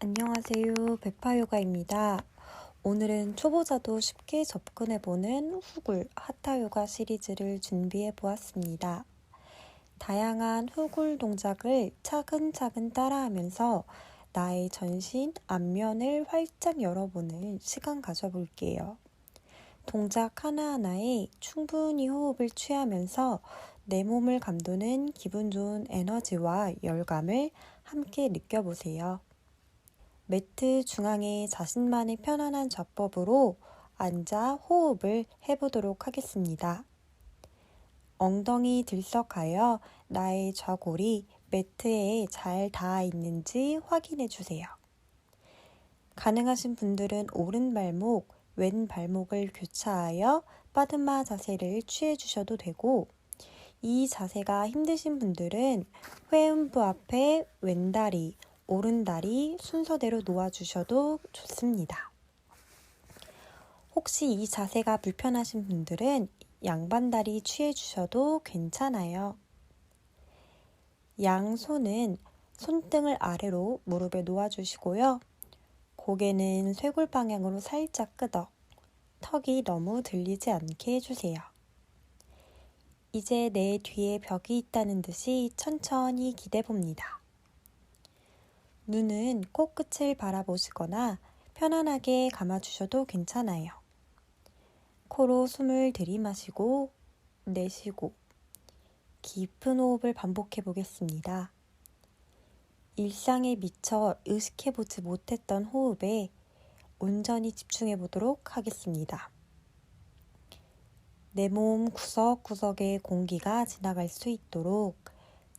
안녕하세요. 베파요가입니다. 오늘은 초보자도 쉽게 접근해보는 후굴 하타요가 시리즈를 준비해 보았습니다. 다양한 후굴 동작을 차근차근 따라하면서 나의 전신 앞면을 활짝 열어보는 시간 가져볼게요. 동작 하나하나에 충분히 호흡을 취하면서 내 몸을 감도는 기분 좋은 에너지와 열감을 함께 느껴보세요. 매트 중앙에 자신만의 편안한 좌법으로 앉아 호흡을 해보도록 하겠습니다. 엉덩이 들썩하여 나의 좌골이 매트에 잘 닿아 있는지 확인해 주세요. 가능하신 분들은 오른 발목, 왼 발목을 교차하여 빠드마 자세를 취해 주셔도 되고, 이 자세가 힘드신 분들은 회음부 앞에 왼다리, 오른다리 순서대로 놓아주셔도 좋습니다. 혹시 이 자세가 불편하신 분들은 양반다리 취해주셔도 괜찮아요. 양손은 손등을 아래로 무릎에 놓아주시고요. 고개는 쇄골 방향으로 살짝 끄덕, 턱이 너무 들리지 않게 해주세요. 이제 내 뒤에 벽이 있다는 듯이 천천히 기대봅니다. 눈은 코끝을 바라보시거나 편안하게 감아주셔도 괜찮아요. 코로 숨을 들이마시고 내쉬고 깊은 호흡을 반복해 보겠습니다. 일상에 미처 의식해보지 못했던 호흡에 온전히 집중해 보도록 하겠습니다. 내 몸 구석구석에 공기가 지나갈 수 있도록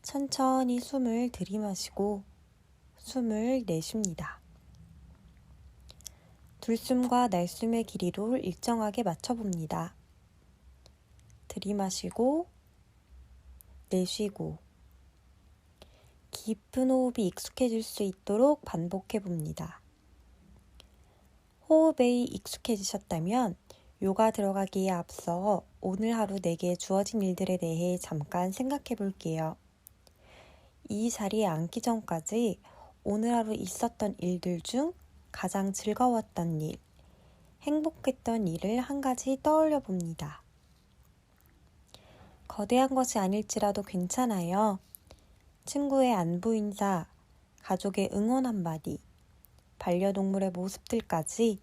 천천히 숨을 들이마시고 숨을 내쉽니다. 들숨과 날숨의 길이를 일정하게 맞춰봅니다. 들이마시고 내쉬고 깊은 호흡이 익숙해질 수 있도록 반복해봅니다. 호흡에 익숙해지셨다면 요가 들어가기에 앞서 오늘 하루 내게 주어진 일들에 대해 잠깐 생각해볼게요. 이 자리에 앉기 전까지 오늘 하루 있었던 일들 중 가장 즐거웠던 일, 행복했던 일을 한 가지 떠올려 봅니다. 거대한 것이 아닐지라도 괜찮아요. 친구의 안부 인사, 가족의 응원 한마디, 반려동물의 모습들까지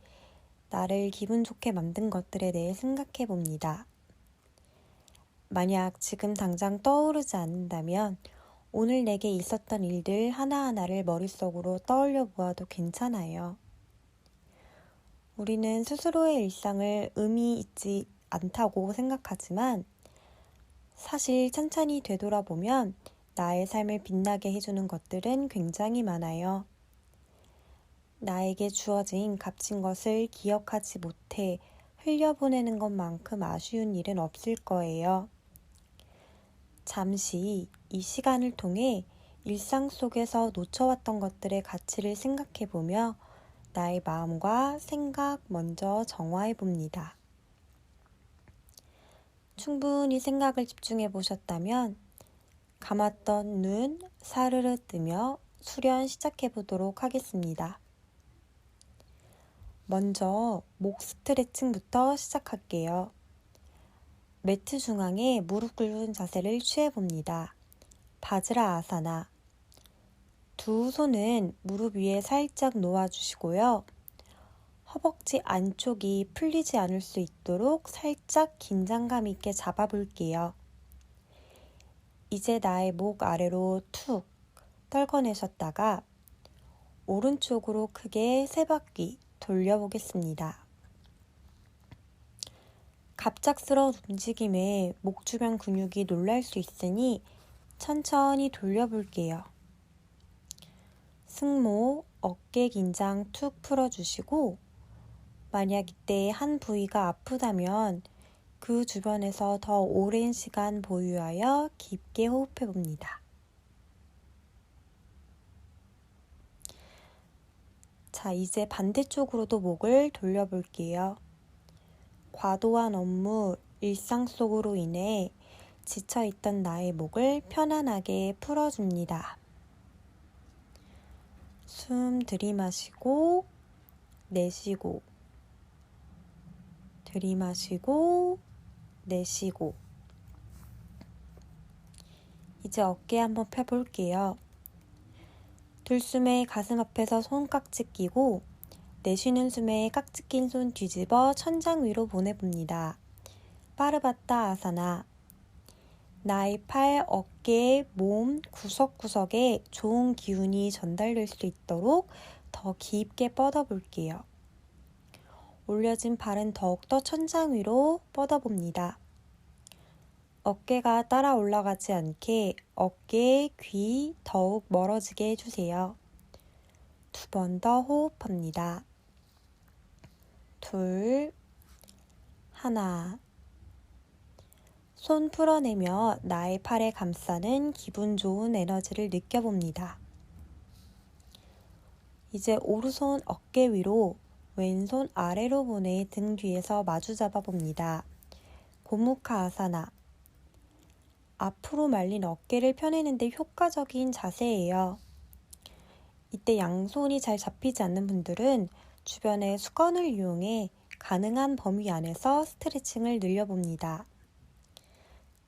나를 기분 좋게 만든 것들에 대해 생각해 봅니다. 만약 지금 당장 떠오르지 않는다면 오늘 내게 있었던 일들 하나하나를 머릿속으로 떠올려 보아도 괜찮아요. 우리는 스스로의 일상을 의미 있지 않다고 생각하지만 사실 찬찬히 되돌아보면 나의 삶을 빛나게 해주는 것들은 굉장히 많아요. 나에게 주어진 값진 것을 기억하지 못해 흘려보내는 것만큼 아쉬운 일은 없을 거예요. 잠시 이 시간을 통해 일상 속에서 놓쳐왔던 것들의 가치를 생각해보며 나의 마음과 생각 먼저 정화해봅니다. 충분히 생각을 집중해보셨다면 감았던 눈 사르르 뜨며 수련 시작해보도록 하겠습니다. 먼저 목 스트레칭부터 시작할게요. 매트 중앙에 무릎 꿇은 자세를 취해봅니다. 바즈라 아사나. 두 손은 무릎 위에 살짝 놓아주시고요. 허벅지 안쪽이 풀리지 않을 수 있도록 살짝 긴장감 있게 잡아볼게요. 이제 나의 목 아래로 툭 떨궈내셨다가 오른쪽으로 크게 3바퀴 돌려보겠습니다. 갑작스러운 움직임에 목 주변 근육이 놀랄 수 있으니 천천히 돌려볼게요. 승모, 어깨 긴장 툭 풀어주시고 만약 이때 한 부위가 아프다면 그 주변에서 더 오랜 시간 보유하여 깊게 호흡해봅니다. 자, 이제 반대쪽으로도 목을 돌려볼게요. 과도한 업무, 일상 속으로 인해 지쳐있던 나의 목을 편안하게 풀어줍니다. 숨 들이마시고 내쉬고 들이마시고 내쉬고. 이제 어깨 한번 펴볼게요. 들숨에 가슴 앞에서 손깍지 끼고 내쉬는 숨에 깍지 낀 손 뒤집어 천장 위로 보내봅니다. 파르바타 아사나. 나의 팔, 어깨, 몸 구석구석에 좋은 기운이 전달될 수 있도록 더 깊게 뻗어볼게요. 올려진 발은 더욱더 천장 위로 뻗어봅니다. 어깨가 따라 올라가지 않게 어깨, 귀 더욱 멀어지게 해주세요. 2번 더 호흡합니다. 둘, 하나. 손 풀어내며 나의 팔에 감싸는 기분 좋은 에너지를 느껴봅니다. 이제 오른손 어깨 위로 왼손 아래로 보내 등 뒤에서 마주 잡아봅니다. 고무카 아사나. 앞으로 말린 어깨를 펴내는 데 효과적인 자세예요. 이때 양손이 잘 잡히지 않는 분들은 주변의 수건을 이용해 가능한 범위 안에서 스트레칭을 늘려봅니다.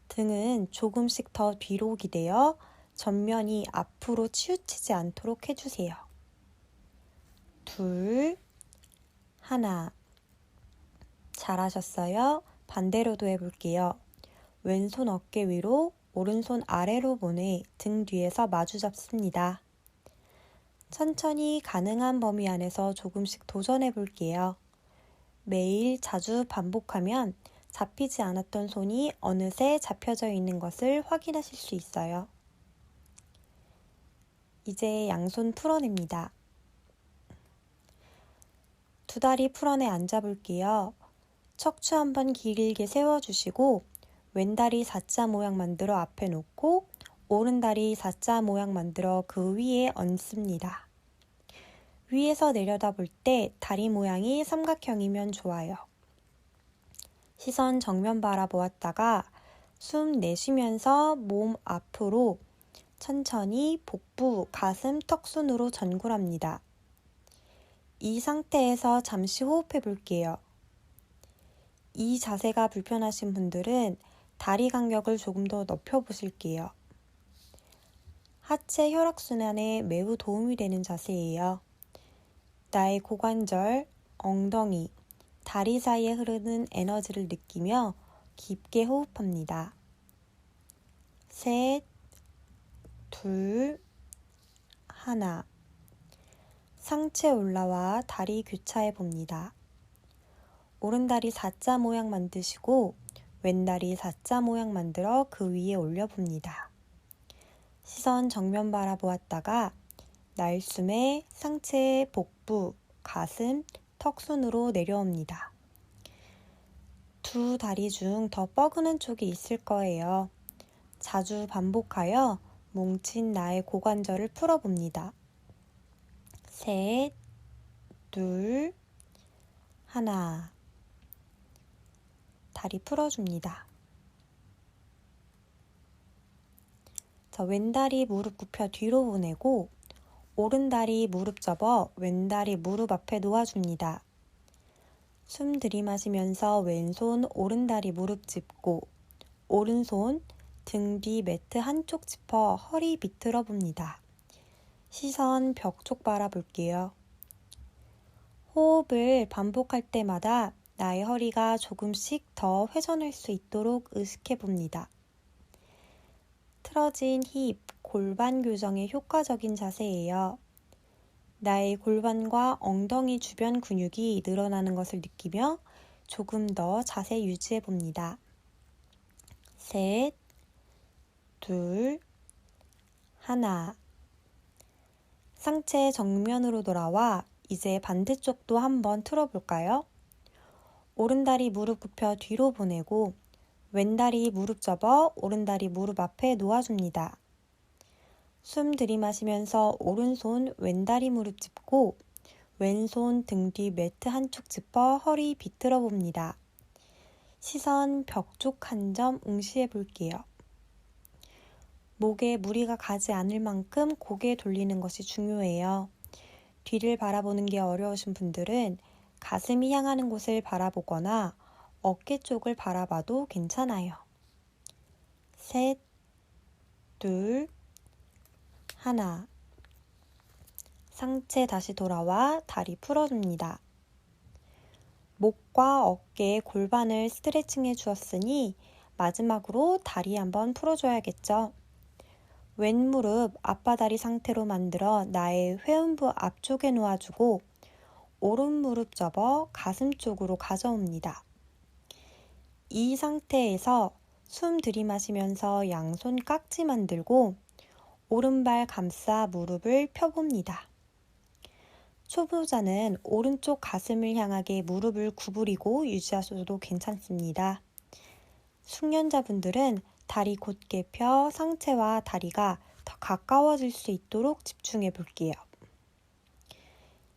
등은 조금씩 더 뒤로 기대어 전면이 앞으로 치우치지 않도록 해주세요. 둘, 하나. 잘하셨어요. 반대로도 해볼게요. 왼손 어깨 위로 오른손 아래로 보내 등 뒤에서 마주 잡습니다. 천천히 가능한 범위 안에서 조금씩 도전해 볼게요. 매일 자주 반복하면 잡히지 않았던 손이 어느새 잡혀져 있는 것을 확인하실 수 있어요. 이제 양손 풀어냅니다. 두 다리 풀어내 앉아볼게요. 척추 한번 길게 세워주시고 왼다리 4자 모양 만들어 앞에 놓고 오른다리 4자 모양 만들어 그 위에 얹습니다. 위에서 내려다볼 때 다리 모양이 삼각형이면 좋아요. 시선 정면 바라보았다가 숨 내쉬면서 몸 앞으로 천천히 복부, 가슴, 턱순으로 전굴합니다. 이 상태에서 잠시 호흡해 볼게요. 이 자세가 불편하신 분들은 다리 간격을 조금 더 넓혀 보실게요. 하체 혈액순환에 매우 도움이 되는 자세예요. 나의 고관절, 엉덩이, 다리 사이에 흐르는 에너지를 느끼며 깊게 호흡합니다. 셋, 둘, 하나. 상체 올라와 다리 교차해 봅니다. 오른다리 4자 모양 만드시고 왼다리 4자 모양 만들어 그 위에 올려봅니다. 시선 정면 바라보았다가 날숨에 상체의 복부, 가슴, 턱순으로 내려옵니다. 두 다리 중 더 뻐근한 쪽이 있을 거예요. 자주 반복하여 뭉친 나의 고관절을 풀어봅니다. 셋, 둘, 하나. 다리 풀어줍니다. 자, 왼다리 무릎 굽혀 뒤로 보내고 오른다리 무릎 접어 왼다리 무릎 앞에 놓아줍니다. 숨 들이마시면서 왼손 오른다리 무릎 짚고 오른손 등 뒤 매트 한쪽 짚어 허리 비틀어 봅니다. 시선 벽 쪽 바라볼게요. 호흡을 반복할 때마다 나의 허리가 조금씩 더 회전할 수 있도록 의식해 봅니다. 틀어진 힙, 골반 교정에 효과적인 자세예요. 나의 골반과 엉덩이 주변 근육이 늘어나는 것을 느끼며 조금 더 자세 유지해 봅니다. 셋, 둘, 하나. 상체 정면으로 돌아와 이제 반대쪽도 한번 틀어볼까요? 오른다리 무릎 굽혀 뒤로 보내고 왼다리 무릎 접어 오른다리 무릎 앞에 놓아줍니다. 숨 들이마시면서 오른손 왼다리 무릎 짚고 왼손 등 뒤 매트 한쪽 짚어 허리 비틀어 봅니다. 시선 벽 쪽 한 점 응시해 볼게요. 목에 무리가 가지 않을 만큼 고개 돌리는 것이 중요해요. 뒤를 바라보는 게 어려우신 분들은 가슴이 향하는 곳을 바라보거나 어깨 쪽을 바라봐도 괜찮아요. 셋, 둘, 하나. 상체 다시 돌아와 다리 풀어줍니다. 목과 어깨, 골반을 스트레칭해 주었으니 마지막으로 다리 한번 풀어줘야겠죠. 왼 무릎 앞바다리 상태로 만들어 나의 회음부 앞쪽에 놓아주고 오른 무릎 접어 가슴 쪽으로 가져옵니다. 이 상태에서 숨 들이마시면서 양손 깍지 만들고 오른발 감싸 무릎을 펴봅니다. 초보자는 오른쪽 가슴을 향하게 무릎을 구부리고 유지하셔도 괜찮습니다. 숙련자분들은 다리 곧게 펴 상체와 다리가 더 가까워질 수 있도록 집중해 볼게요.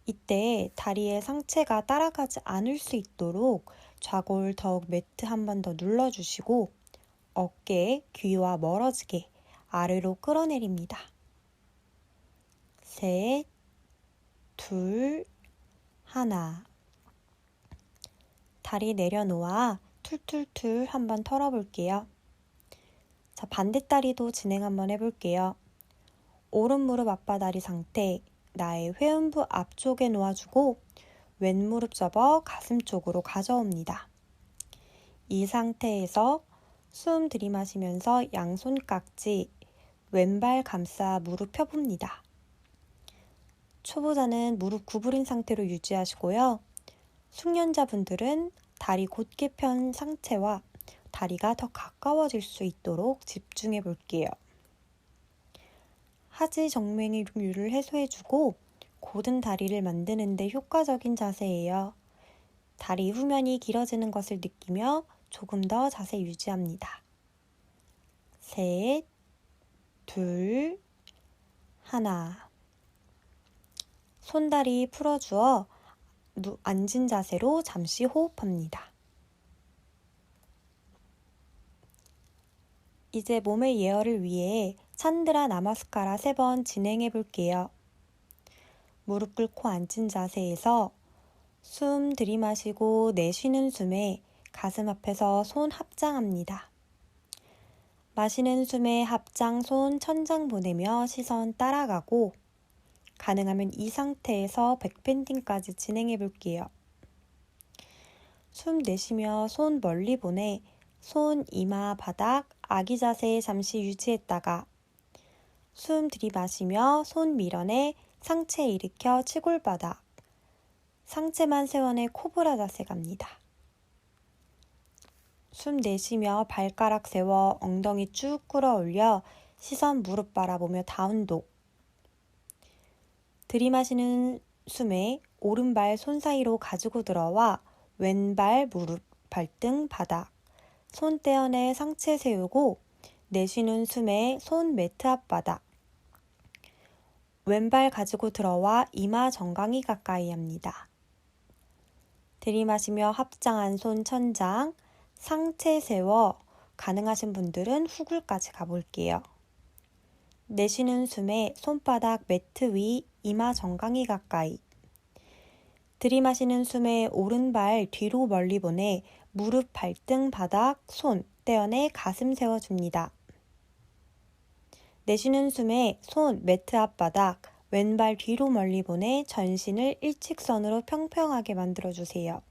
이때 다리의 상체가 따라가지 않을 수 있도록 좌골 더욱 매트 한 번 더 눌러주시고 어깨, 귀와 멀어지게 아래로 끌어내립니다. 셋, 둘, 하나. 다리 내려놓아 툴툴툴 한번 털어볼게요. 자, 반대다리도 진행 한번 해볼게요. 오른 무릎 앞바다리 상태, 나의 회음부 앞쪽에 놓아주고 왼 무릎 접어 가슴 쪽으로 가져옵니다. 이 상태에서 숨 들이마시면서 양손 깍지, 왼발 감싸 무릎 펴봅니다. 초보자는 무릎 구부린 상태로 유지하시고요. 숙련자분들은 다리 곧게 편 상체와 다리가 더 가까워질 수 있도록 집중해 볼게요. 하지 정맥류를 해소해주고 곧은 다리를 만드는 데 효과적인 자세예요. 다리 후면이 길어지는 것을 느끼며 조금 더 자세 유지합니다. 셋, 둘, 하나. 손다리 풀어주어 앉은 자세로 잠시 호흡합니다. 이제 몸의 예열을 위해 찬드라 나마스카라 3번 진행해 볼게요. 무릎 꿇고 앉은 자세에서 숨 들이마시고 내쉬는 숨에 가슴 앞에서 손 합장합니다. 마시는 숨에 합장 손 천장 보내며 시선 따라가고 가능하면 이 상태에서 백밴딩까지 진행해 볼게요. 숨 내쉬며 손 멀리 보내 손 이마 바닥 아기 자세에 잠시 유지했다가 숨 들이마시며 손 밀어내 상체 일으켜 치골바닥 상체만 세워내 코브라 자세 갑니다. 숨 내쉬며 발가락 세워 엉덩이 쭉 끌어올려 시선 무릎 바라보며 다운독 들이마시는 숨에 오른발 손 사이로 가지고 들어와 왼발 무릎 발등 바닥 손 떼어내 상체 세우고 내쉬는 숨에 손 매트 앞바닥 왼발 가지고 들어와 이마 정강이 가까이 합니다. 들이마시며 합장한 손 천장 상체 세워 가능하신 분들은 후굴까지 가볼게요. 내쉬는 숨에 손바닥 매트 위 이마 정강이 가까이 들이마시는 숨에 오른발 뒤로 멀리 보내 무릎 발등 바닥 손 떼어내 가슴 세워줍니다. 내쉬는 숨에 손 매트 앞바닥 왼발 뒤로 멀리 보내 전신을 일직선으로 평평하게 만들어주세요.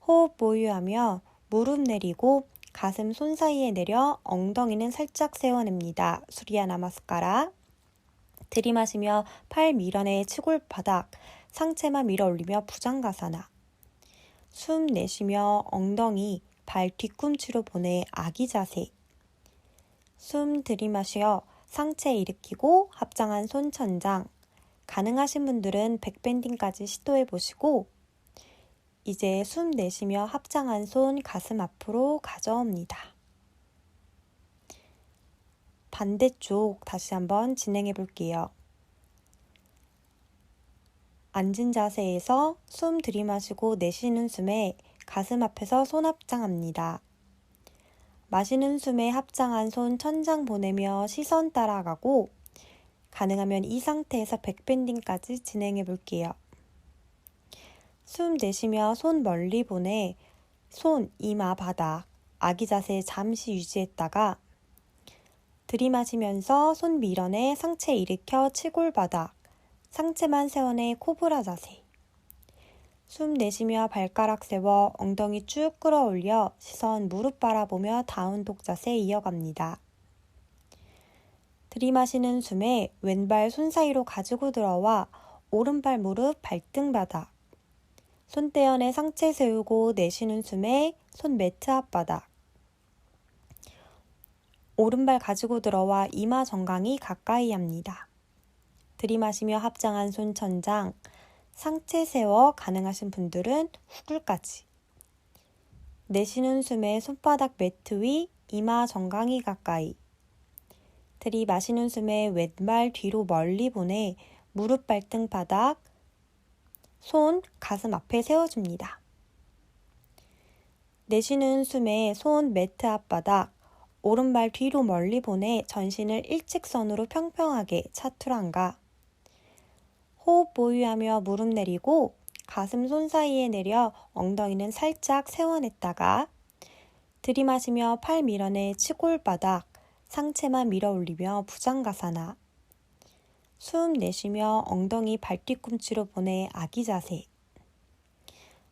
호흡 보유하며 무릎 내리고 가슴 손 사이에 내려 엉덩이는 살짝 세워냅니다. 수리야 나마스카라. 들이마시며 팔 밀어내 치골바닥 상체만 밀어 올리며 부장가사나 숨 내쉬며 엉덩이 발 뒤꿈치로 보내 아기 자세 숨 들이마시어 상체 일으키고 합장한 손 천장 가능하신 분들은 백밴딩까지 시도해 보시고 이제 숨 내쉬며 합장한 손 가슴 앞으로 가져옵니다. 반대쪽 다시 한번 진행해 볼게요. 앉은 자세에서 숨 들이마시고 내쉬는 숨에 가슴 앞에서 손 합장합니다. 마시는 숨에 합장한 손 천장 보내며 시선 따라가고 가능하면 이 상태에서 백밴딩까지 진행해 볼게요. 숨 내쉬며 손 멀리 보내 손, 이마, 바닥, 아기 자세 잠시 유지했다가 들이마시면서 손 밀어내 상체 일으켜 치골바닥, 상체만 세워내 코브라 자세. 숨 내쉬며 발가락 세워 엉덩이 쭉 끌어올려 시선 무릎 바라보며 다운독 자세 이어갑니다. 들이마시는 숨에 왼발 손 사이로 가지고 들어와 오른발 무릎 발등 바닥. 손 떼어내 상체 세우고 내쉬는 숨에 손 매트 앞바닥. 오른발 가지고 들어와 이마 정강이 가까이 합니다. 들이마시며 합장한 손 천장, 상체 세워 가능하신 분들은 후굴까지. 내쉬는 숨에 손바닥 매트 위, 이마 정강이 가까이. 들이마시는 숨에 왼발 뒤로 멀리 보내 무릎 발등 바닥, 손 가슴 앞에 세워줍니다. 내쉬는 숨에 손 매트 앞바닥, 오른발 뒤로 멀리 보내 전신을 일직선으로 평평하게 차투랑가. 호흡 보유하며 무릎 내리고 가슴 손 사이에 내려 엉덩이는 살짝 세워냈다가 들이마시며 팔 밀어내 치골바닥, 상체만 밀어 올리며 부장가사나. 숨 내쉬며 엉덩이 발 뒤꿈치로 보내 아기 자세.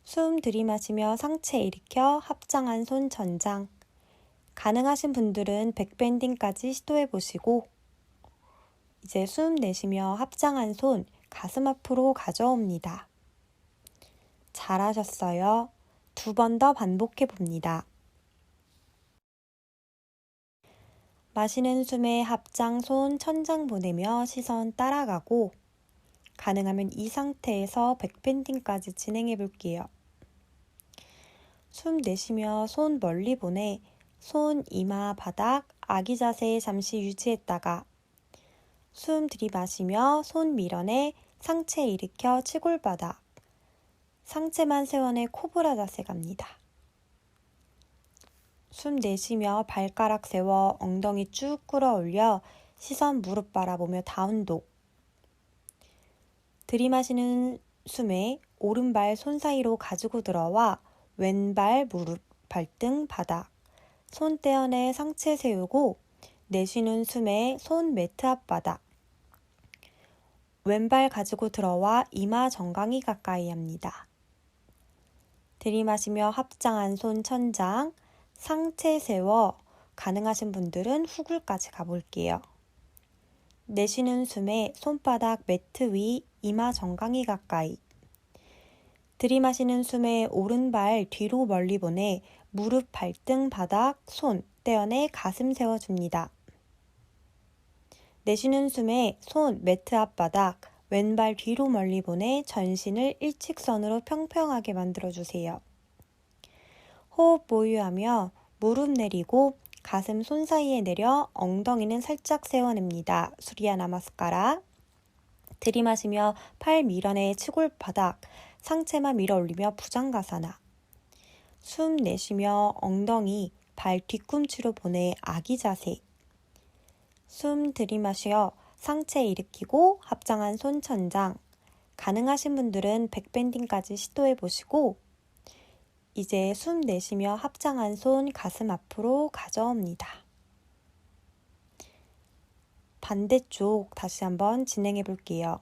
숨 들이마시며 상체 일으켜 합장한 손 전장. 가능하신 분들은 백밴딩까지 시도해 보시고 이제 숨 내쉬며 합장한 손 가슴 앞으로 가져옵니다. 잘하셨어요. 2번 더 반복해 봅니다. 마시는 숨에 합장 손 천장 보내며 시선 따라가고 가능하면 이 상태에서 백밴딩까지 진행해 볼게요. 숨 내쉬며 손 멀리 보내 손, 이마, 바닥, 아기 자세 잠시 유지했다가 숨 들이마시며 손 밀어내 상체 일으켜 치골바닥, 상체만 세워내 코브라 자세 갑니다. 숨 내쉬며 발가락 세워 엉덩이 쭉 끌어올려 시선 무릎 바라보며 다운독. 들이마시는 숨에 오른발 손 사이로 가지고 들어와 왼발 무릎 발등 바닥. 손 떼어내 상체 세우고 내쉬는 숨에 손 매트 앞바닥. 왼발 가지고 들어와 이마 정강이 가까이 합니다. 들이마시며 합장한 손 천장, 상체 세워 가능하신 분들은 후굴까지 가볼게요. 내쉬는 숨에 손바닥 매트 위, 이마 정강이 가까이. 들이마시는 숨에 오른발 뒤로 멀리 보내 무릎 발등 바닥 손 떼어내 가슴 세워줍니다. 내쉬는 숨에 손 매트 앞바닥 왼발 뒤로 멀리 보내 전신을 일직선으로 평평하게 만들어주세요. 호흡 보유하며 무릎 내리고 가슴 손 사이에 내려 엉덩이는 살짝 세워냅니다. 수리야 나마스카라. 들이마시며 팔 밀어내 치골바닥, 상체만 밀어 올리며 부장가사나. 숨 내쉬며 엉덩이 발 뒤꿈치로 보내 아기 자세. 숨 들이마시어 상체 일으키고 합장한 손 천장. 가능하신 분들은 백밴딩까지 시도해 보시고 이제 숨 내쉬며 합장한 손 가슴 앞으로 가져옵니다. 반대쪽 다시 한번 진행해 볼게요.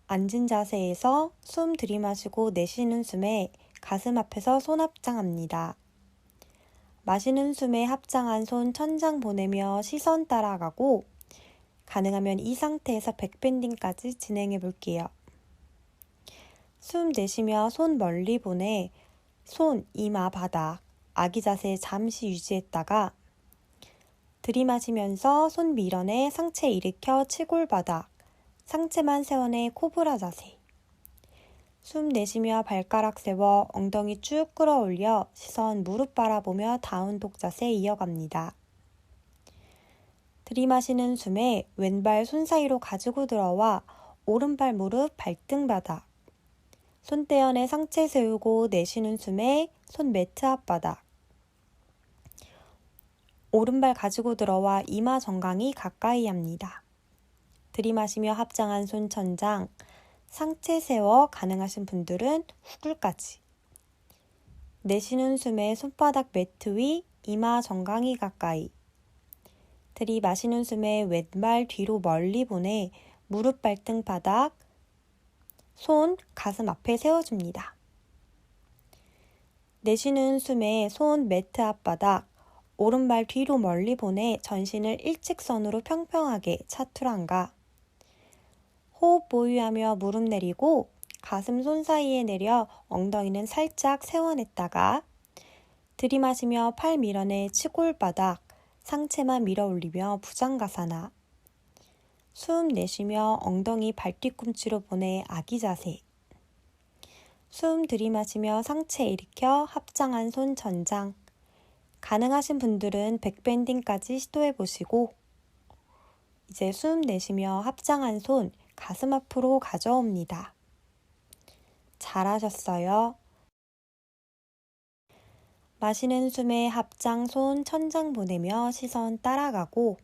앉은 자세에서 숨 들이마시고 내쉬는 숨에 가슴 앞에서 손 합장합니다. 마시는 숨에 합장한 손 천장 보내며 시선 따라가고 가능하면 이 상태에서 백밴딩까지 진행해 볼게요. 숨 내쉬며 손 멀리 보내 손, 이마, 바닥, 아기 자세 잠시 유지했다가 들이마시면서 손 밀어내 상체 일으켜 치골바닥, 상체만 세워내 코브라 자세. 숨 내쉬며 발가락 세워 엉덩이 쭉 끌어올려 시선 무릎 바라보며 다운독 자세 이어갑니다. 들이마시는 숨에 왼발 손 사이로 가지고 들어와 오른발 무릎 발등 바닥. 손 떼어내 상체 세우고 내쉬는 숨에 손 매트 앞바닥. 오른발 가지고 들어와 이마 정강이 가까이 합니다. 들이마시며 합장한 손 천장, 상체 세워 가능하신 분들은 후굴까지. 내쉬는 숨에 손바닥 매트 위, 이마 정강이 가까이. 들이마시는 숨에 왼발 뒤로 멀리 보내 무릎 발등 바닥, 손 가슴 앞에 세워줍니다. 내쉬는 숨에 손 매트 앞바닥, 오른발 뒤로 멀리 보내 전신을 일직선으로 평평하게 차투랑가. 호흡 보유하며 무릎 내리고 가슴 손 사이에 내려 엉덩이는 살짝 세워냈다가 들이마시며 팔 밀어내 치골바닥, 상체만 밀어 올리며 부장가사나. 숨 내쉬며 엉덩이 발 뒤꿈치로 보내 아기 자세. 숨 들이마시며 상체 일으켜 합장한 손 전장. 가능하신 분들은 백밴딩까지 시도해 보시고 이제 숨 내쉬며 합장한 손 가슴 앞으로 가져옵니다. 잘하셨어요. 마시는 숨에 합장 손 천장 보내며 시선 따라가고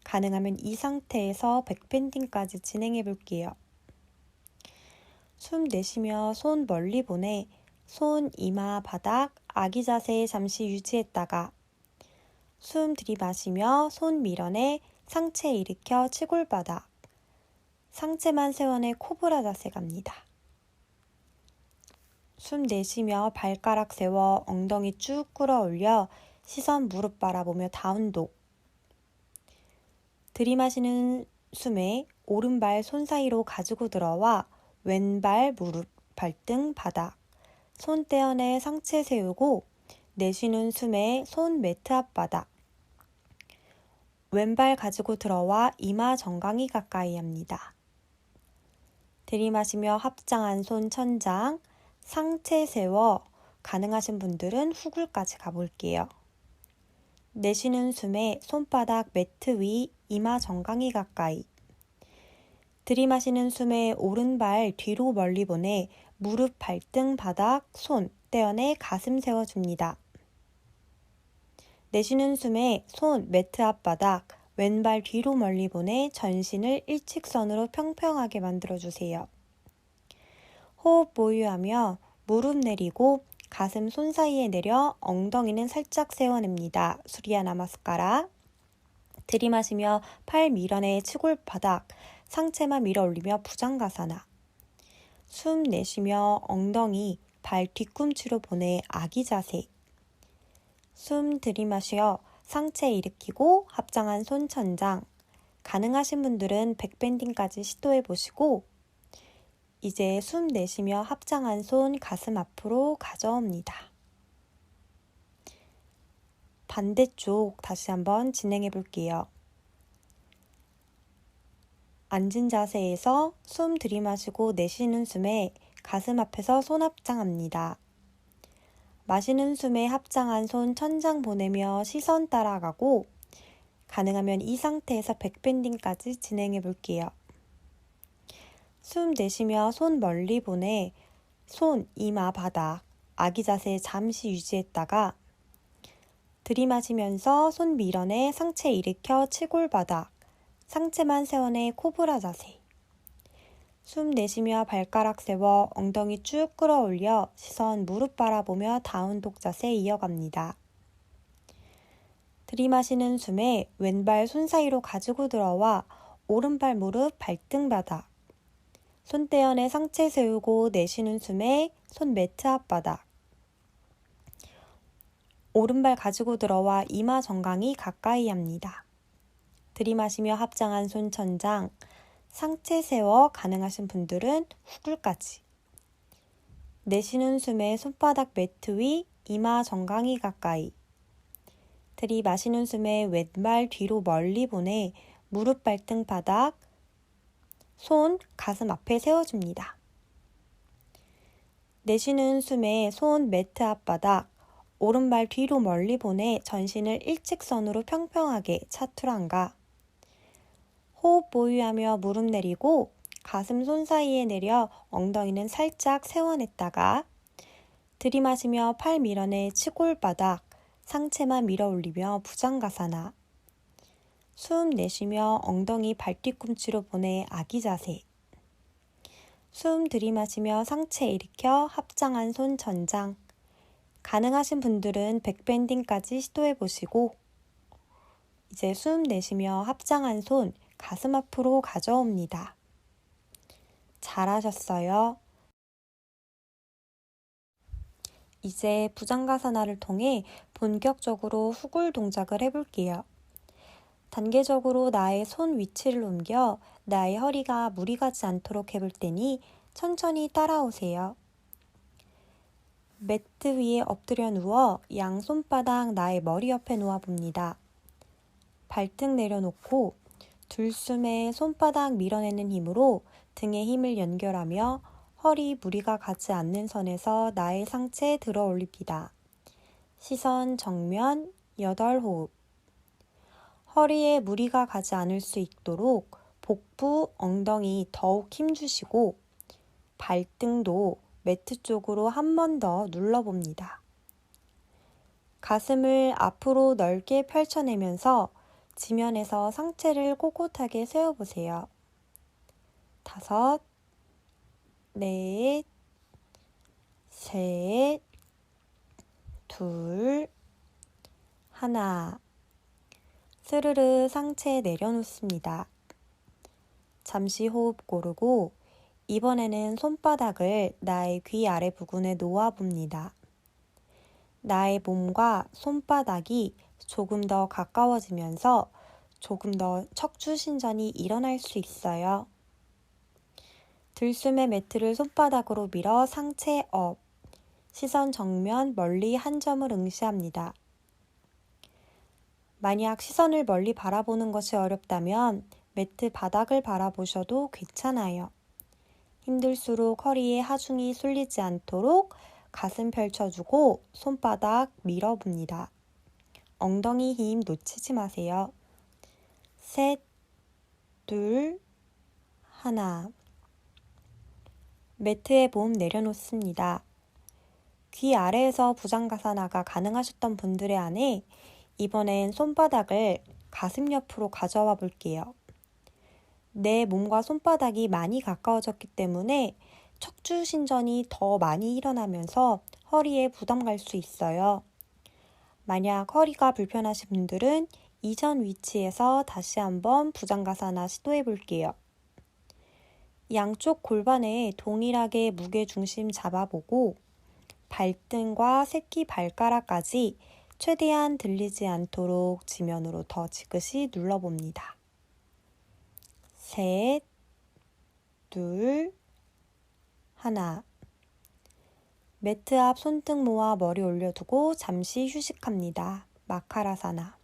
가능하면 이 상태에서 백밴딩까지 진행해 볼게요. 숨 내쉬며 손 멀리 보내 손 이마 바닥 아기 자세 잠시 유지했다가 숨 들이마시며 손 밀어내 상체 일으켜 치골바닥, 상체만 세워내 코브라 자세 갑니다. 숨 내쉬며 발가락 세워 엉덩이 쭉 끌어올려 시선 무릎 바라보며 다운독. 들이마시는 숨에 오른발 손 사이로 가지고 들어와 왼발 무릎 발등 바닥, 손 떼어내 상체 세우고 내쉬는 숨에 손 매트 앞바닥, 왼발 가지고 들어와 이마 정강이 가까이 합니다. 들이마시며 합장한 손 천장, 상체 세워 가능하신 분들은 후굴까지 가볼게요. 내쉬는 숨에 손바닥 매트 위, 이마 정강이 가까이. 들이마시는 숨에 오른발 뒤로 멀리 보내 무릎 발등 바닥 손 떼어내 가슴 세워줍니다. 내쉬는 숨에 손 매트 앞바닥 왼발 뒤로 멀리 보내 전신을 일직선으로 평평하게 만들어주세요. 호흡 보유하며 무릎 내리고 가슴 손 사이에 내려 엉덩이는 살짝 세워냅니다. 수리야 나마스카라. 들이마시며 팔 밀어내 치골바닥, 상체만 밀어 올리며 부장가사나. 숨 내쉬며 엉덩이 발 뒤꿈치로 보내 아기 자세. 숨 들이마시어 상체 일으키고 합장한 손 천장. 가능하신 분들은 백밴딩까지 시도해 보시고 이제 숨 내쉬며 합장한 손 가슴 앞으로 가져옵니다. 반대쪽 다시 한번 진행해 볼게요. 앉은 자세에서 숨 들이마시고 내쉬는 숨에 가슴 앞에서 손 합장합니다. 마시는 숨에 합장한 손 천장 보내며 시선 따라가고 가능하면 이 상태에서 백밴딩까지 진행해 볼게요. 숨 내쉬며 손 멀리 보내 손 이마 바닥 아기 자세 잠시 유지했다가 들이마시면서 손 밀어내 상체 일으켜 치골바닥, 상체만 세워내 코브라 자세. 숨 내쉬며 발가락 세워 엉덩이 쭉 끌어올려 시선 무릎 바라보며 다운독 자세 이어갑니다. 들이마시는 숨에 왼발 손 사이로 가지고 들어와 오른발 무릎 발등 바닥. 손 떼어내 상체 세우고 내쉬는 숨에 손 매트 앞바닥. 오른발 가지고 들어와 이마 정강이 가까이 합니다. 들이마시며 합장한 손 천장, 상체 세워 가능하신 분들은 후굴까지. 내쉬는 숨에 손바닥 매트 위, 이마 정강이 가까이. 들이마시는 숨에 왼발 뒤로 멀리 보내 무릎 발등 바닥, 손 가슴 앞에 세워줍니다. 내쉬는 숨에 손 매트 앞바닥, 오른발 뒤로 멀리 보내 전신을 일직선으로 평평하게 차투랑가. 호흡 보유하며 무릎 내리고 가슴 손 사이에 내려 엉덩이는 살짝 세워냈다가 들이마시며 팔 밀어내 치골바닥, 상체만 밀어 올리며 부장가사나. 숨 내쉬며 엉덩이 발뒤꿈치로 보내 아기 자세. 숨 들이마시며 상체 일으켜 합장한 손 전장. 가능하신 분들은 백밴딩까지 시도해 보시고, 이제 숨 내쉬며 합장한 손 가슴 앞으로 가져옵니다. 잘하셨어요. 이제 부장가사나를 통해 본격적으로 후굴 동작을 해볼게요. 단계적으로 나의 손 위치를 옮겨 나의 허리가 무리 가지 않도록 해볼 테니 천천히 따라오세요. 매트 위에 엎드려 누워 양 손바닥 나의 머리 옆에 놓아봅니다. 발등 내려놓고 들숨에 손바닥 밀어내는 힘으로 등에 힘을 연결하며 허리 무리가 가지 않는 선에서 나의 상체 들어 올립니다. 시선 정면 8호흡. 허리에 무리가 가지 않을 수 있도록 복부, 엉덩이 더욱 힘주시고 발등도 매트 쪽으로 한 번 더 눌러봅니다. 가슴을 앞으로 넓게 펼쳐내면서 지면에서 상체를 꼿꼿하게 세워보세요. 5, 넷, 셋, 둘, 하나. 스르르 상체 내려놓습니다. 잠시 호흡 고르고 이번에는 손바닥을 나의 귀 아래 부분에 놓아봅니다. 나의 몸과 손바닥이 조금 더 가까워지면서 조금 더 척추신전이 일어날 수 있어요. 들숨의 매트를 손바닥으로 밀어 상체 업, 시선 정면 멀리 한 점을 응시합니다. 만약 시선을 멀리 바라보는 것이 어렵다면 매트 바닥을 바라보셔도 괜찮아요. 힘들수록 허리에 하중이 쏠리지 않도록 가슴 펼쳐주고 손바닥 밀어봅니다. 엉덩이 힘 놓치지 마세요. 셋, 둘, 하나. 매트에 몸 내려놓습니다. 귀 아래에서 부장가사나가 가능하셨던 분들의 안에 이번엔 손바닥을 가슴 옆으로 가져와 볼게요. 내 몸과 손바닥이 많이 가까워졌기 때문에 척추신전이 더 많이 일어나면서 허리에 부담 갈 수 있어요. 만약 허리가 불편하신 분들은 이전 위치에서 다시 한번 부장가사나 시도해 볼게요. 양쪽 골반에 동일하게 무게중심 잡아보고 발등과 새끼 발가락까지 최대한 들리지 않도록 지면으로 더 지그시 눌러봅니다. 셋, 둘, 하나. 매트 앞 손등 모아 머리 올려두고 잠시 휴식합니다. 마카라사나.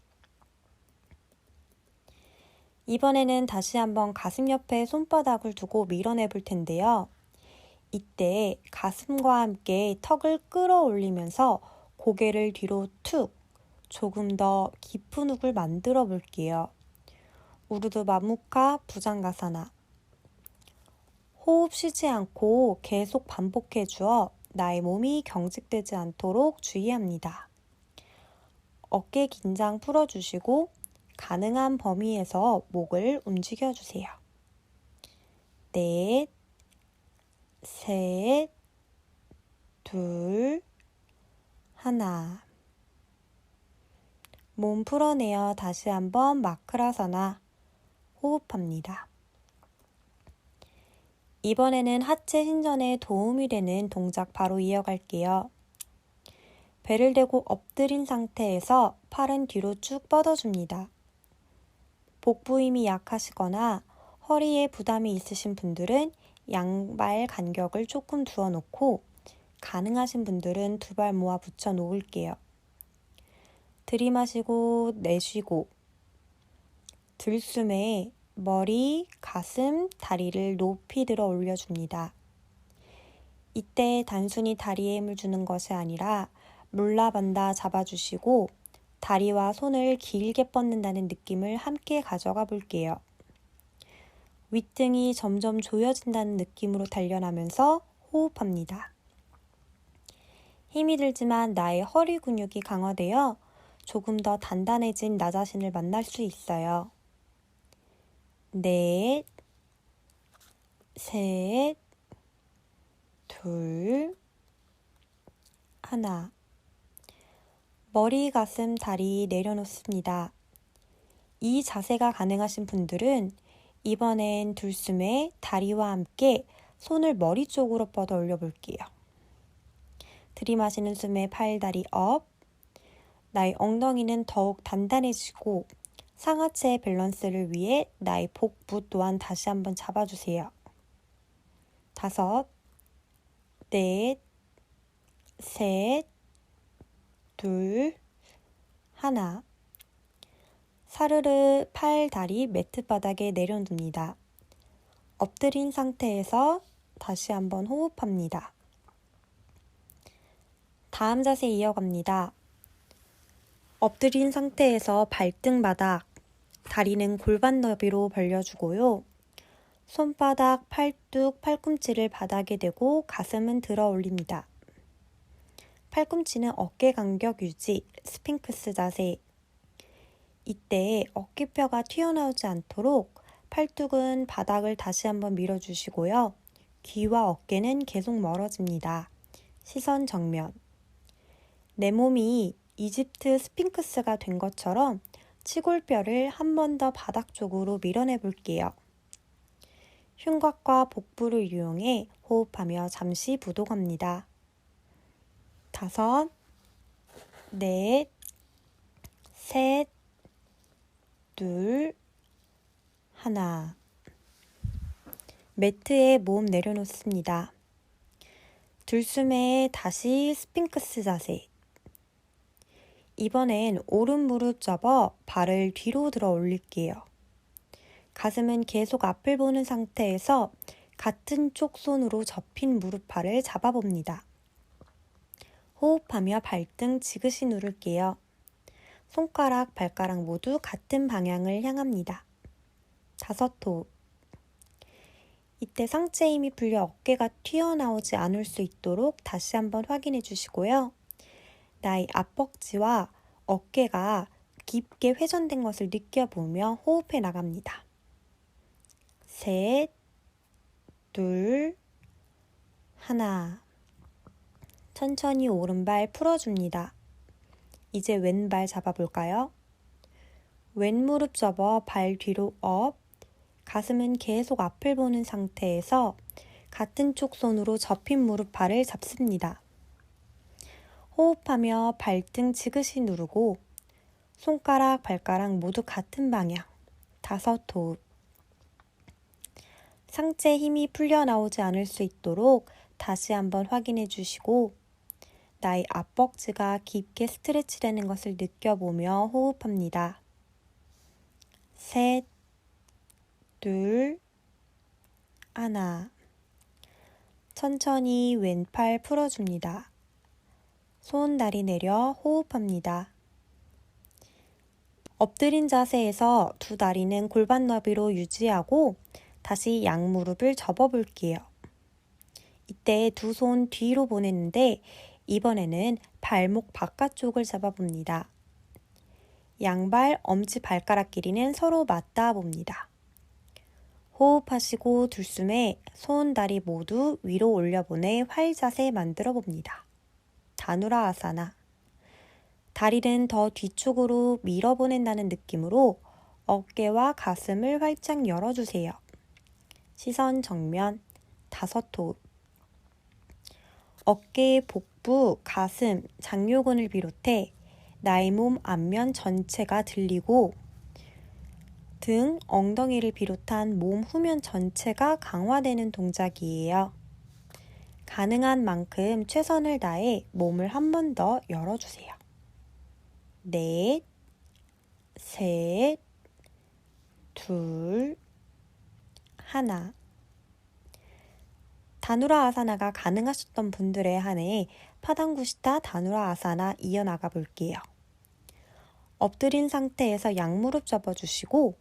이번에는 다시 한번 가슴 옆에 손바닥을 두고 밀어내 볼 텐데요. 이때 가슴과 함께 턱을 끌어올리면서 고개를 뒤로 툭, 조금 더 깊은 훅을 만들어 볼게요. 우르드 마무카 부장가사나. 호흡 쉬지 않고 계속 반복해 주어 나의 몸이 경직되지 않도록 주의합니다. 어깨 긴장 풀어주시고 가능한 범위에서 목을 움직여주세요. 넷, 셋, 둘, 하나. 몸 풀어내어 다시 한번 마크라사나 호흡합니다. 이번에는 하체 신전에 도움이 되는 동작 바로 이어갈게요. 배를 대고 엎드린 상태에서 팔은 뒤로 쭉 뻗어줍니다. 복부 힘이 약하시거나 허리에 부담이 있으신 분들은 양발 간격을 조금 두어 놓고 가능하신 분들은 두 발 모아 붙여 놓을게요. 들이마시고 내쉬고 들숨에 머리, 가슴, 다리를 높이 들어 올려줍니다. 이때 단순히 다리에 힘을 주는 것이 아니라 물라반다 잡아주시고 다리와 손을 길게 뻗는다는 느낌을 함께 가져가 볼게요. 윗등이 점점 조여진다는 느낌으로 단련하면서 호흡합니다. 힘이 들지만 나의 허리 근육이 강화되어 조금 더 단단해진 나 자신을 만날 수 있어요. 넷, 셋, 둘, 하나. 머리, 가슴, 다리 내려놓습니다. 이 자세가 가능하신 분들은 이번엔 들숨에 다리와 함께 손을 머리 쪽으로 뻗어 올려볼게요. 들이마시는 숨에 팔다리 업. 나의 엉덩이는 더욱 단단해지고 상하체 밸런스를 위해 나의 복부 또한 다시 한번 잡아주세요. 5, 넷, 셋, 둘, 하나. 사르르 팔, 다리 매트 바닥에 내려놓습니다. 엎드린 상태에서 다시 한번 호흡합니다. 다음 자세 이어갑니다. 엎드린 상태에서 발등 바닥, 다리는 골반 너비로 벌려주고요. 손바닥, 팔뚝, 팔꿈치를 바닥에 대고 가슴은 들어 올립니다. 팔꿈치는 어깨 간격 유지, 스핑크스 자세. 이때 어깨뼈가 튀어나오지 않도록 팔뚝은 바닥을 다시 한번 밀어주시고요. 귀와 어깨는 계속 멀어집니다. 시선 정면. 내 몸이 이집트 스핑크스가 된 것처럼 치골뼈를 한 번 더 바닥 쪽으로 밀어내 볼게요. 흉곽과 복부를 이용해 호흡하며 잠시 부도갑니다. 5, 넷, 셋, 둘, 하나. 매트에 몸 내려놓습니다. 들숨에 다시 스핑크스 자세. 이번엔 오른 무릎 접어 발을 뒤로 들어 올릴게요. 가슴은 계속 앞을 보는 상태에서 같은 쪽 손으로 접힌 무릎팔을 잡아봅니다. 호흡하며 발등 지그시 누를게요. 손가락, 발가락 모두 같은 방향을 향합니다. 5호. 이때 상체 힘이 풀려 어깨가 튀어나오지 않을 수 있도록 다시 한번 확인해 주시고요. 나의 앞벅지와 어깨가 깊게 회전된 것을 느껴보며 호흡해 나갑니다. 셋, 둘, 하나. 천천히 오른발 풀어줍니다. 이제 왼발 잡아볼까요? 왼무릎 접어 발 뒤로 업. 가슴은 계속 앞을 보는 상태에서 같은 쪽 손으로 접힌 무릎팔을 잡습니다. 호흡하며 발등 지그시 누르고 손가락, 발가락 모두 같은 방향. 5호흡. 상체 힘이 풀려 나오지 않을 수 있도록 다시 한번 확인해 주시고 나의 앞벅지가 깊게 스트레치되는 것을 느껴보며 호흡합니다. 셋, 둘, 하나. 천천히 왼팔 풀어줍니다. 손, 다리 내려 호흡합니다. 엎드린 자세에서 두 다리는 골반 너비로 유지하고 다시 양무릎을 접어볼게요. 이때 두 손 뒤로 보내는데 이번에는 발목 바깥쪽을 잡아봅니다. 양발, 엄지 발가락 길이는 서로 맞닿아 봅니다. 호흡하시고 들숨에 손, 다리 모두 위로 올려보내 활자세 만들어 봅니다. 다누라 아사나. 다리는 더 뒤쪽으로 밀어보낸다는 느낌으로 어깨와 가슴을 활짝 열어주세요. 시선 정면 5호흡. 어깨, 복부, 가슴, 장요근을 비롯해 나의 몸 앞면 전체가 들리고 등, 엉덩이를 비롯한 몸 후면 전체가 강화되는 동작이에요. 가능한 만큼 최선을 다해 몸을 한 번 더 열어주세요. 넷, 셋, 둘, 하나. 다누라 아사나가 가능하셨던 분들에 한해 파당구시타 다누라 아사나 이어나가 볼게요. 엎드린 상태에서 양무릎 접어주시고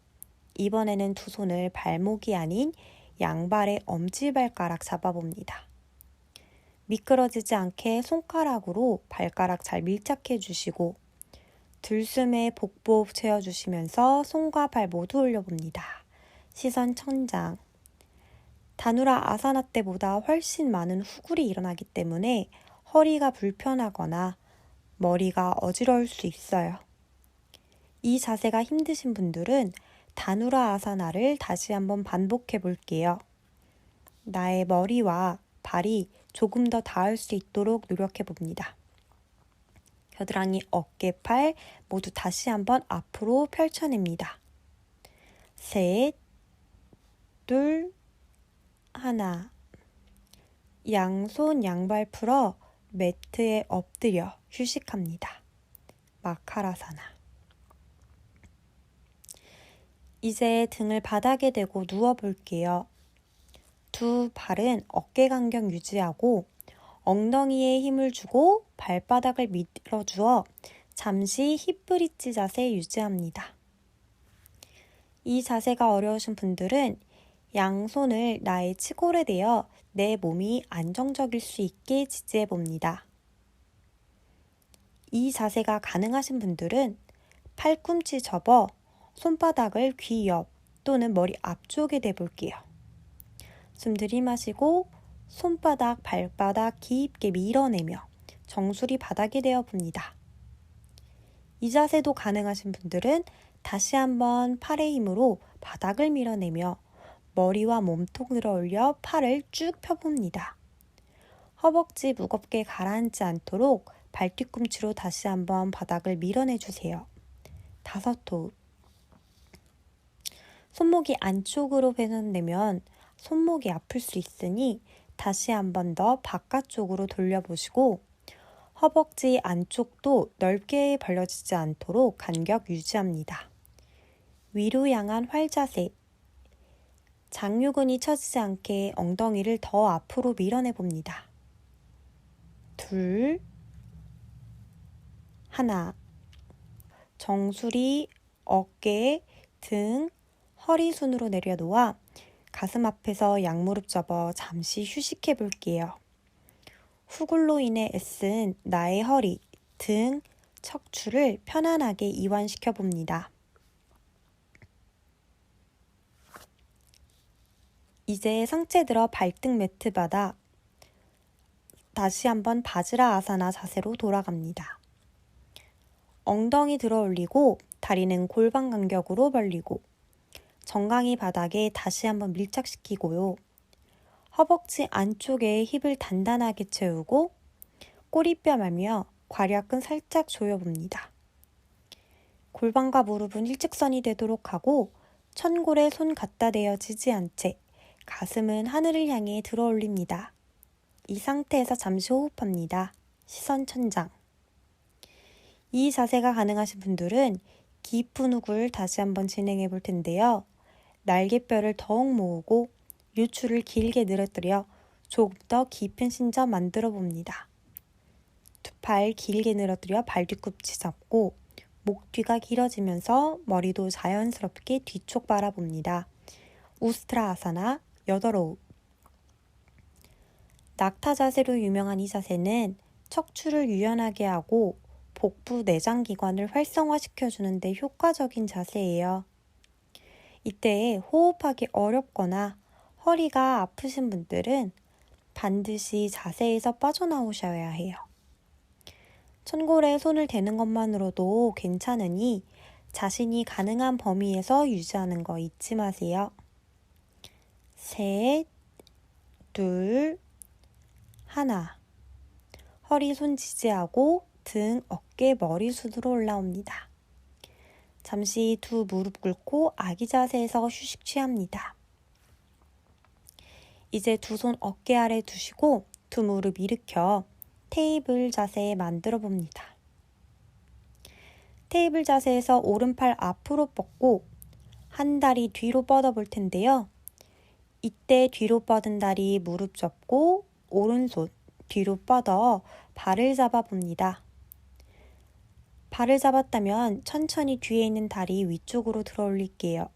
이번에는 두 손을 발목이 아닌 양발의 엄지발가락 잡아봅니다. 미끄러지지 않게 손가락으로 발가락 잘 밀착해 주시고 들숨에 복부 채워주시면서 손과 발 모두 올려봅니다. 시선 천장. 다누라 아사나 때보다 훨씬 많은 후굴이 일어나기 때문에 허리가 불편하거나 머리가 어지러울 수 있어요. 이 자세가 힘드신 분들은 다누라 아사나를 다시 한번 반복해 볼게요. 나의 머리와 발이 조금 더 닿을 수 있도록 노력해 봅니다. 겨드랑이, 어깨, 팔 모두 다시 한번 앞으로 펼쳐냅니다. 셋, 둘, 하나. 양손 양발 풀어 매트에 엎드려 휴식합니다. 마카라사나. 이제 등을 바닥에 대고 누워볼게요. 두 발은 어깨 간격 유지하고 엉덩이에 힘을 주고 발바닥을 밀어주어 잠시 힙브릿지 자세 유지합니다. 이 자세가 어려우신 분들은 양손을 나의 치골에 대어 내 몸이 안정적일 수 있게 지지해 봅니다. 이 자세가 가능하신 분들은 팔꿈치 접어 손바닥을 귀 옆 또는 머리 앞쪽에 대볼게요. 숨 들이마시고 손바닥, 발바닥 깊게 밀어내며 정수리 바닥에 대어 봅니다. 이 자세도 가능하신 분들은 다시 한번 팔의 힘으로 바닥을 밀어내며 머리와 몸통을 올려 팔을 쭉 펴봅니다. 허벅지 무겁게 가라앉지 않도록 발 뒤꿈치로 다시 한번 바닥을 밀어내주세요. 5호흡. 손목이 안쪽으로 회전되면 손목이 아플 수 있으니 다시 한번 더 바깥쪽으로 돌려보시고 허벅지 안쪽도 넓게 벌려지지 않도록 간격 유지합니다. 위로 향한 활자세. 장요근이 처지지 않게 엉덩이를 더 앞으로 밀어내봅니다. 둘, 하나. 정수리, 어깨, 등, 허리 순으로 내려놓아 가슴 앞에서 양무릎 접어 잠시 휴식해 볼게요. 후굴로 인해 애쓴 나의 허리, 등, 척추를 편안하게 이완시켜 봅니다. 이제 상체 들어 발등 매트 바닥 다시 한번 바지라 아사나 자세로 돌아갑니다. 엉덩이 들어 올리고 다리는 골반 간격으로 벌리고 정강이 바닥에 다시 한번 밀착시키고요. 허벅지 안쪽에 힙을 단단하게 채우고 꼬리뼈 말며 괄약근 살짝 조여봅니다. 골반과 무릎은 일직선이 되도록 하고 천골에 손 갖다 대어지지 않은 채 가슴은 하늘을 향해 들어 올립니다. 이 상태에서 잠시 호흡합니다. 시선 천장. 이 자세가 가능하신 분들은 깊은 훅을 다시 한번 진행해 볼 텐데요. 날개뼈를 더욱 모으고 요추를 길게 늘어뜨려 조금 더 깊은 신전 만들어 봅니다. 두 팔 길게 늘어뜨려 발 뒤꿈치 잡고 목 뒤가 길어지면서 머리도 자연스럽게 뒤쪽 바라봅니다. 우스트라 아사나 8호흡. 낙타 자세로 유명한 이 자세는 척추를 유연하게 하고 복부 내장기관을 활성화시켜주는 데 효과적인 자세예요. 이때 호흡하기 어렵거나 허리가 아프신 분들은 반드시 자세에서 빠져나오셔야 해요. 천골에 손을 대는 것만으로도 괜찮으니 자신이 가능한 범위에서 유지하는 거 잊지 마세요. 셋, 둘, 하나. 허리 손 지지하고 등, 어깨, 머리숱으로 올라옵니다. 잠시 두 무릎 꿇고 아기 자세에서 휴식 취합니다. 이제 두 손 어깨 아래 두시고 두 무릎 일으켜 테이블 자세 만들어 봅니다. 테이블 자세에서 오른팔 앞으로 뻗고 한 다리 뒤로 뻗어 볼 텐데요. 이때 뒤로 뻗은 다리 무릎 접고 오른손 뒤로 뻗어 발을 잡아 봅니다. 발을 잡았다면 천천히 뒤에 있는 다리 위쪽으로 들어 올릴게요.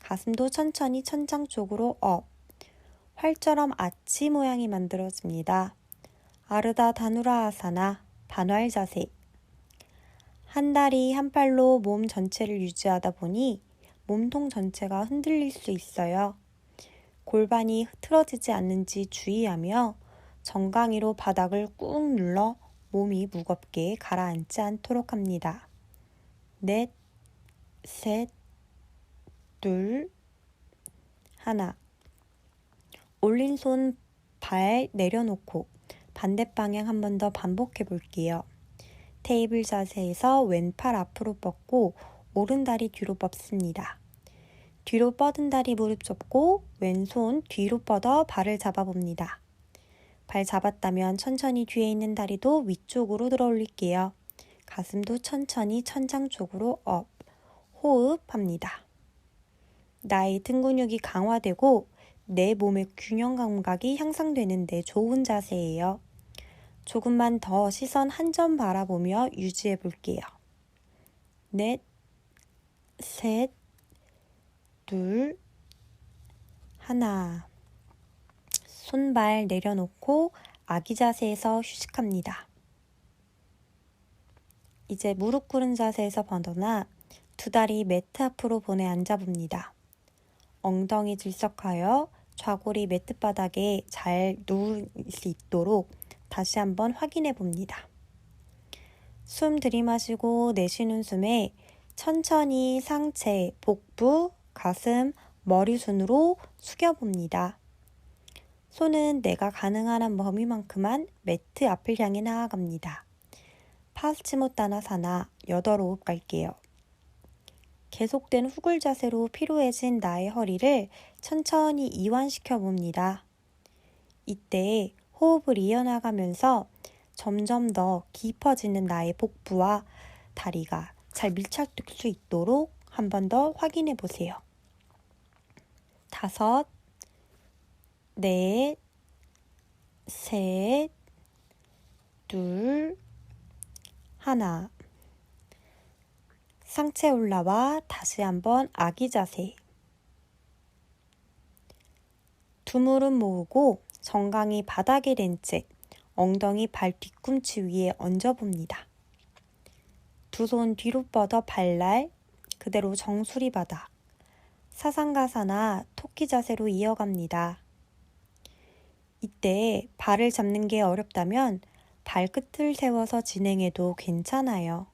가슴도 천천히 천장 쪽으로 업. 활처럼 아치 모양이 만들어집니다. 아르다 다누라 아사나 반활 자세. 한 다리 한 팔로 몸 전체를 유지하다 보니 몸통 전체가 흔들릴 수 있어요. 골반이 흐트러지지 않는지 주의하며 정강이로 바닥을 꾹 눌러 몸이 무겁게 가라앉지 않도록 합니다. 넷, 셋, 둘, 하나. 올린 손 발 내려놓고 반대 방향 한 번 더 반복해 볼게요. 테이블 자세에서 왼팔 앞으로 뻗고 오른 다리 뒤로 뻗습니다. 뒤로 뻗은 다리 무릎 접고 왼손 뒤로 뻗어 발을 잡아봅니다. 발 잡았다면 천천히 뒤에 있는 다리도 위쪽으로 들어 올릴게요. 가슴도 천천히 천장 쪽으로 업, 호흡합니다. 나의 등 근육이 강화되고 내 몸의 균형 감각이 향상되는데 좋은 자세예요. 조금만 더 시선 한 점 바라보며 유지해 볼게요. 넷, 셋, 둘, 하나. 손발 내려놓고 아기 자세에서 휴식합니다. 이제 무릎 꿇은 자세에서 벗어나 두 다리 매트 앞으로 보내 앉아봅니다. 엉덩이 들썩하여 좌골이 매트 바닥에 잘 누울 수 있도록 다시 한번 확인해 봅니다. 숨 들이마시고 내쉬는 숨에 천천히 상체, 복부, 가슴, 머리 순으로 숙여봅니다. 손은 내가 가능한 한 범위만큼만 매트 앞을 향해 나아갑니다. 파스치모타나사나 8호흡 갈게요. 계속된 후굴 자세로 피로해진 나의 허리를 천천히 이완시켜 봅니다. 이때 호흡을 이어나가면서 점점 더 깊어지는 나의 복부와 다리가 잘 밀착될 수 있도록 한 번 더 확인해 보세요. 5, 넷, 셋, 둘, 하나. 상체 올라와 다시 한번 아기 자세. 두 무릎 모으고 정강이 바닥에 댄 채 엉덩이 발 뒤꿈치 위에 얹어봅니다. 두 손 뒤로 뻗어 발날, 그대로 정수리 바닥. 사상가사나 토끼 자세로 이어갑니다. 이때 발을 잡는 게 어렵다면 발끝을 세워서 진행해도 괜찮아요.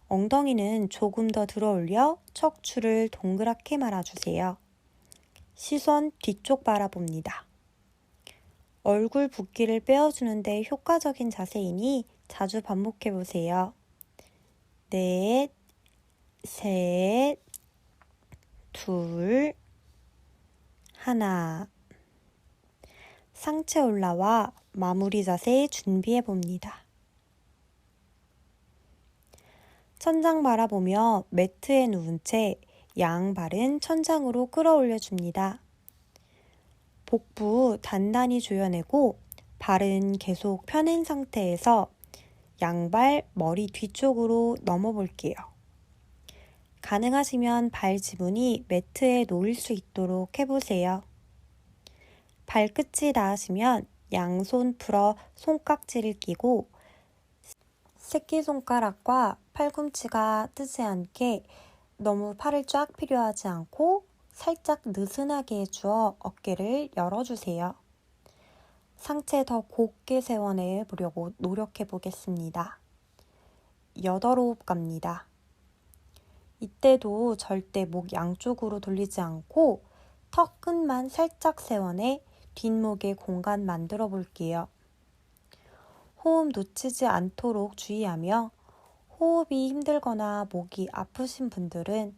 엉덩이는 조금 더 들어 올려 척추를 동그랗게 말아주세요. 시선 뒤쪽 바라봅니다. 얼굴 붓기를 빼어주는데 효과적인 자세이니 자주 반복해보세요. 넷, 셋, 둘, 하나. 상체 올라와 마무리 자세 준비해봅니다. 천장 바라보며 매트에 누운 채 양발은 천장으로 끌어올려줍니다. 복부 단단히 조여내고 발은 계속 펴낸 상태에서 양발 머리 뒤쪽으로 넘어볼게요. 가능하시면 발 지문이 매트에 놓일 수 있도록 해보세요. 발끝이 닿으시면 양손 풀어 손깍지를 끼고 새끼손가락과 팔꿈치가 뜨지 않게 너무 팔을 쫙 필요하지 않고 살짝 느슨하게 해주어 어깨를 열어주세요. 상체 더 곧게 세워내 보려고 노력해 보겠습니다. 8호흡 갑니다. 이때도 절대 목 양쪽으로 돌리지 않고 턱 끝만 살짝 세워내 뒷목에 공간 만들어 볼게요. 호흡 놓치지 않도록 주의하며 호흡이 힘들거나 목이 아프신 분들은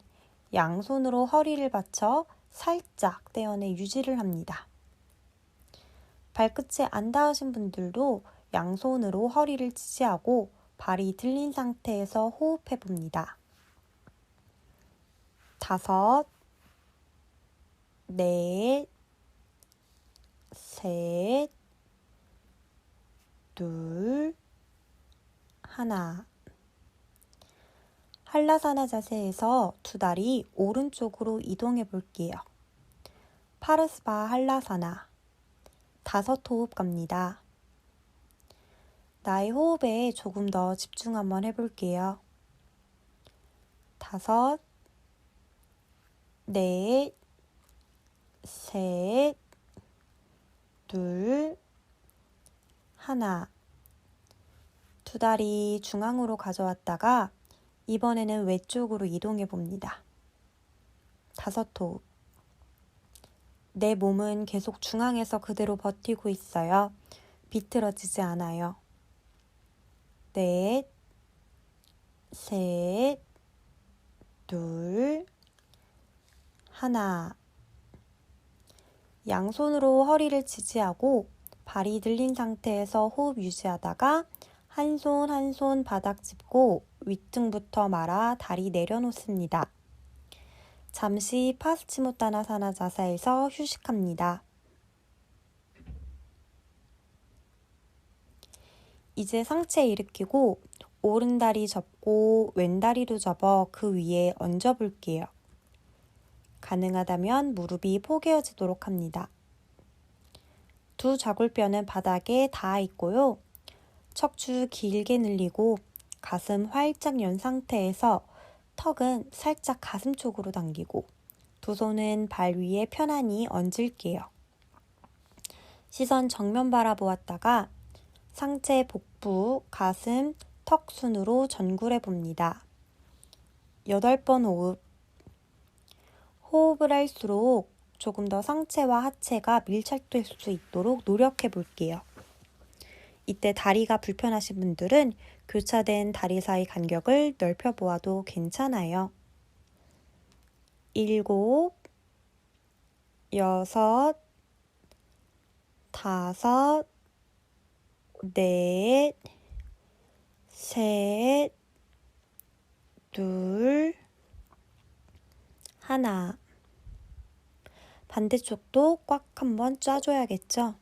양손으로 허리를 받쳐 살짝 떼어내 유지를 합니다. 발끝이 안 닿으신 분들도 양손으로 허리를 지지하고 발이 들린 상태에서 호흡해 봅니다. 5, 넷, 셋, 둘, 하나. 한라사나 자세에서 두 다리 오른쪽으로 이동해 볼게요. 파르스바 한라사나 5호흡 갑니다. 나의 호흡에 조금 더 집중 한번 해볼게요. 5, 넷, 셋, 둘, 하나. 두 다리 중앙으로 가져왔다가 이번에는 외쪽으로 이동해 봅니다. 5호흡. 내 몸은 계속 중앙에서 그대로 버티고 있어요. 비틀어지지 않아요. 넷, 셋, 둘, 하나. 양손으로 허리를 지지하고 발이 들린 상태에서 호흡 유지하다가 한 손 한 손 바닥 짚고 윗등부터 말아 다리 내려놓습니다. 잠시 파스치모타나사나 자세에서 휴식합니다. 이제 상체 일으키고 오른다리 접고 왼다리도 접어 그 위에 얹어볼게요. 가능하다면 무릎이 포개어지도록 합니다. 두 좌골뼈는 바닥에 닿아 있고요. 척추 길게 늘리고 가슴 활짝 연 상태에서 턱은 살짝 가슴 쪽으로 당기고 두 손은 발 위에 편안히 얹을게요. 시선 정면 바라보았다가 상체 복부, 가슴, 턱 순으로 전굴해 봅니다. 8번 호흡. 호흡을 할수록 조금 더 상체와 하체가 밀착될 수 있도록 노력해 볼게요. 이때 다리가 불편하신 분들은 교차된 다리 사이 간격을 넓혀 보아도 괜찮아요. 7, 6, 5, 4, 셋, 둘, 하나. 반대쪽도 꽉 한번 짜줘야겠죠?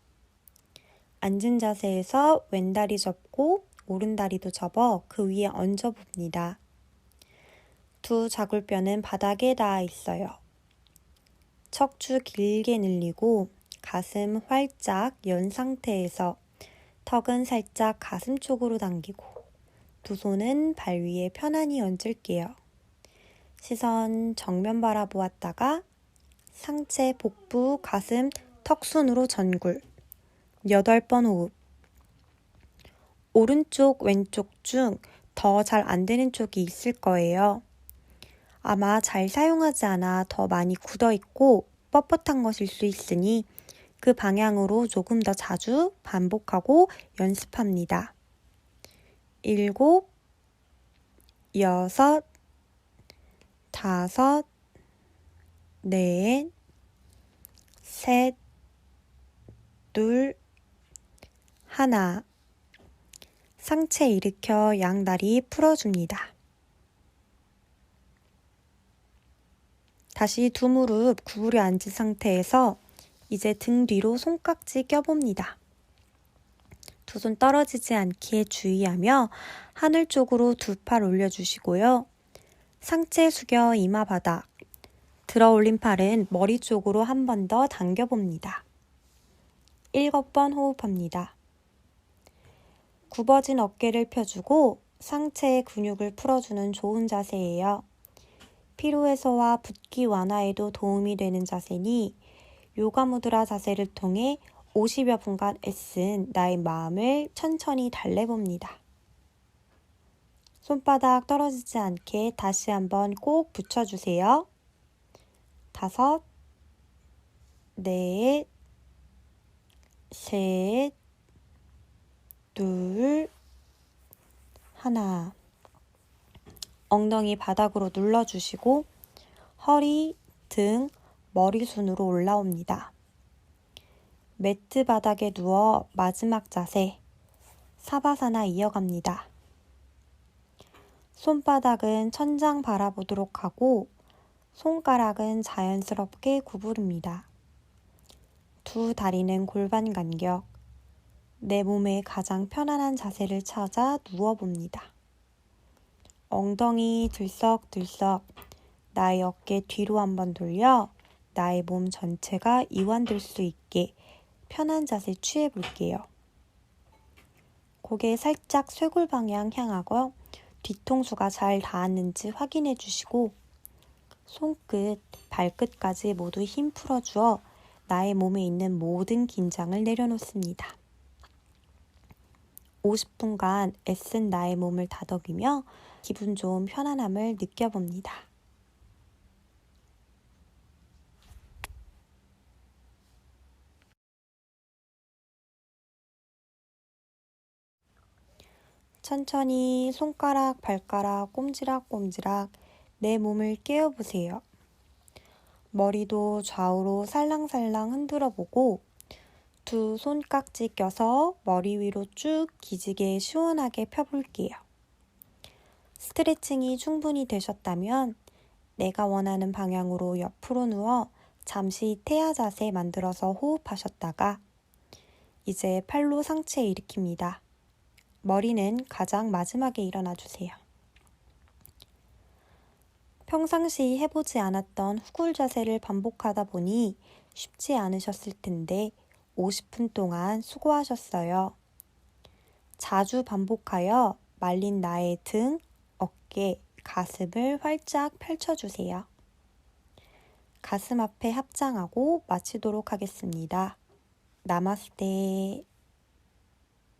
앉은 자세에서 왼다리 접고 오른다리도 접어 그 위에 얹어봅니다. 두 좌골뼈는 바닥에 닿아 있어요. 척추 길게 늘리고 가슴 활짝 연 상태에서 턱은 살짝 가슴 쪽으로 당기고 두 손은 발 위에 편안히 얹을게요. 시선 정면 바라보았다가 상체, 복부, 가슴, 턱 순으로 전굴. 8번 호흡. 오른쪽, 왼쪽 중 더 잘 안 되는 쪽이 있을 거예요. 아마 잘 사용하지 않아 더 많이 굳어 있고 뻣뻣한 것일 수 있으니 그 방향으로 조금 더 자주 반복하고 연습합니다. 7, 6, 5, 4, 셋, 둘, 하나. 상체 일으켜 양다리 풀어줍니다. 다시 두 무릎 구부려 앉은 상태에서 이제 등 뒤로 손깍지 껴봅니다. 두 손 떨어지지 않게 주의하며 하늘 쪽으로 두 팔 올려주시고요. 상체 숙여 이마 바닥. 들어 올린 팔은 머리 쪽으로 한 번 더 당겨봅니다. 7번 호흡합니다. 굽어진 어깨를 펴주고 상체의 근육을 풀어주는 좋은 자세예요. 피로 해소와 붓기 완화에도 도움이 되는 자세니 요가 무드라 자세를 통해 50여 분간 애쓴 나의 마음을 천천히 달래봅니다. 손바닥 떨어지지 않게 다시 한번 꼭 붙여주세요. 5, 넷, 셋, 둘, 하나. 엉덩이 바닥으로 눌러주시고 허리, 등, 머리순으로 올라옵니다. 매트 바닥에 누워 마지막 자세, 사바사나 이어갑니다. 손바닥은 천장 바라보도록 하고 손가락은 자연스럽게 구부립니다. 두 다리는 골반 간격, 내 몸에 가장 편안한 자세를 찾아 누워봅니다. 엉덩이 들썩들썩 나의 어깨 뒤로 한번 돌려 나의 몸 전체가 이완될 수 있게 편한 자세 취해볼게요. 고개 살짝 쇄골 방향 향하고 뒤통수가 잘 닿았는지 확인해 주시고 손끝, 발끝까지 모두 힘 풀어주어 나의 몸에 있는 모든 긴장을 내려놓습니다. 50분간 애쓴 나의 몸을 다독이며 기분 좋은 편안함을 느껴봅니다. 천천히 손가락, 발가락, 꼼지락꼼지락 내 몸을 깨워보세요. 머리도 좌우로 살랑살랑 흔들어 보고 두 손깍지 껴서 머리 위로 쭉 기지개 시원하게 펴볼게요. 스트레칭이 충분히 되셨다면 내가 원하는 방향으로 옆으로 누워 잠시 태아 자세 만들어서 호흡하셨다가 이제 팔로 상체 일으킵니다. 머리는 가장 마지막에 일어나 주세요. 평상시 해보지 않았던 후굴 자세를 반복하다 보니 쉽지 않으셨을 텐데 50분 동안 수고하셨어요. 자주 반복하여 말린 나의 등, 어깨, 가슴을 활짝 펼쳐주세요. 가슴 앞에 합장하고 마치도록 하겠습니다. 나마스테.